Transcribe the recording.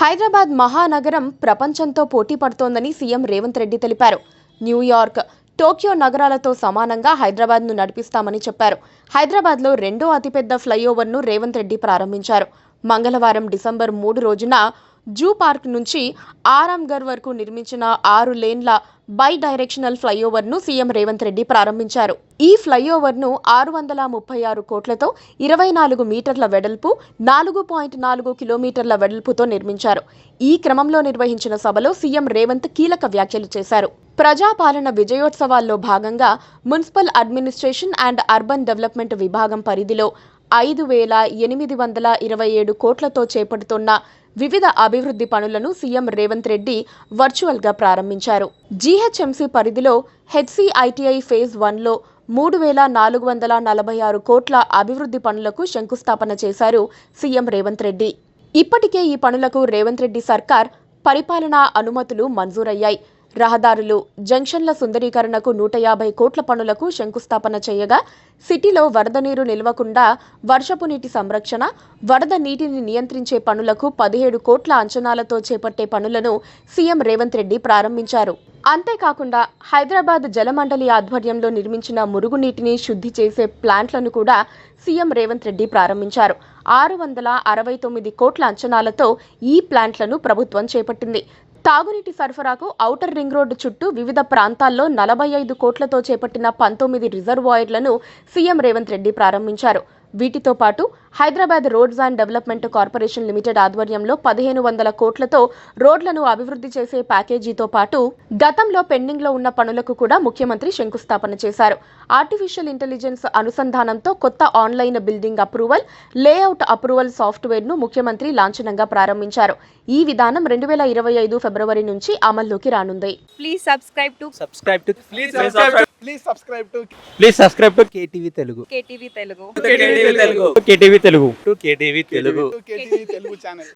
హైదరాబాద్ మహానగరం ప్రపంచంతో పోటీ పడుతోందని సీఎం రేవంత్ రెడ్డి తెలిపారు. న్యూయార్క్, టోక్యో నగరాలతో సమానంగా హైదరాబాద్ను నడిపిస్తామని చెప్పారు. హైదరాబాద్లో రెండో అతిపెద్ద ఫ్లైఓవర్ను రేవంత్ రెడ్డి ప్రారంభించారు. మంగళవారం డిసెంబర్ 3 రోజున జూ పార్క్ నుంచి ఆరాంఘర్ వరకు నిర్మించిన 6 లేన్ల బై డైరెక్షనల్ ఫ్లైఓవర్ను సీఎం రేవంత్ రెడ్డి ప్రారంభించారు. ఈ ఫ్లైఓవర్ను 636 కోట్లతో 24 మీటర్ల వెడల్పు, 4.4 కిలోమీటర్ల వెడల్పుతో నిర్మించారు. ఈ క్రమంలో నిర్వహించిన సభలో సీఎం రేవంత్ కీలక వ్యాఖ్యలు చేశారు. ప్రజాపాలన విజయోత్సవాల్లో భాగంగా municipal administration and urban development విభాగం పరిధిలో 5,827 కోట్లతో చేపడుతున్న వివిధ అభివృద్ధి పనులను సీఎం రేవంత్ రెడ్డి వర్చువల్గా ప్రారంభించారు. జీహెచ్ఎంసీ పరిధిలో హెచ్సిఐటిఐ ఫేజ్ 1లో 3,446 కోట్ల అభివృద్ధి పనులకు శంకుస్థాపన చేశారు సీఎం రేవంత్ రెడ్డి. ఇప్పటికే ఈ పనులకు రేవంత్ రెడ్డి సర్కార్ పరిపాలనా అనుమతులు మంజూరయ్యాయి. రహదారులు, జంక్షన్ల సుందరీకరణకు 150 కోట్ల పనులకు శంకుస్థాపన చేయగా, సిటీలో వరద నీరు నిల్వకుండా వర్షపు నీటి సంరక్షణ, వరద నీటిని నియంత్రించే పనులకు 17 కోట్ల అంచనాలతో చేపట్టే పనులను సీఎం రేవంత్ రెడ్డి ప్రారంభించారు. అంతేకాకుండా హైదరాబాద్ జలమండలి ఆధ్వర్యంలో నిర్మించిన మురుగునీటిని శుద్ధి చేసే ప్లాంట్లను కూడా సీఎం రేవంత్ రెడ్డి ప్రారంభించారు. 669 కోట్ల అంచనాలతో ఈ ప్లాంట్లను ప్రభుత్వం చేపట్టింది. తాగునీటి సరఫరాకు ఔటర్ రింగ్ రోడ్డు చుట్టూ వివిధ ప్రాంతాల్లో 45 కోట్లతో చేపట్టిన 19 రిజర్వాయర్లను సీఎం రేవంత్ రెడ్డి ప్రారంభించారు. వీటితో పాటు Hyderabad roads and development corporation limited ఆధ్వర్యంలో 1,500 కోట్లతో రోడ్లను అభివృద్ధి చేసే ప్యాకేజీతో పాటు గతంలో పెండింగ్లో ఉన్న పనులకు కూడా ముఖ్యమంత్రి శంకుస్థాపన చేశారు. ఆర్టిఫిషియల్ ఇంటెలిజెన్స్ అనుసంధానంతో కొత్త online building approval, layout approval సాఫ్ట్వేర్ను ముఖ్యమంత్రి లాంఛనంగా ప్రారంభించారు. ఈ విధానం 2025 ఫిబ్రవరి నుంచి అమల్లోకి రానుంది. Please subscribe to KTV Telugu. KTV Telugu. KTV Telugu. KTV Telugu channel.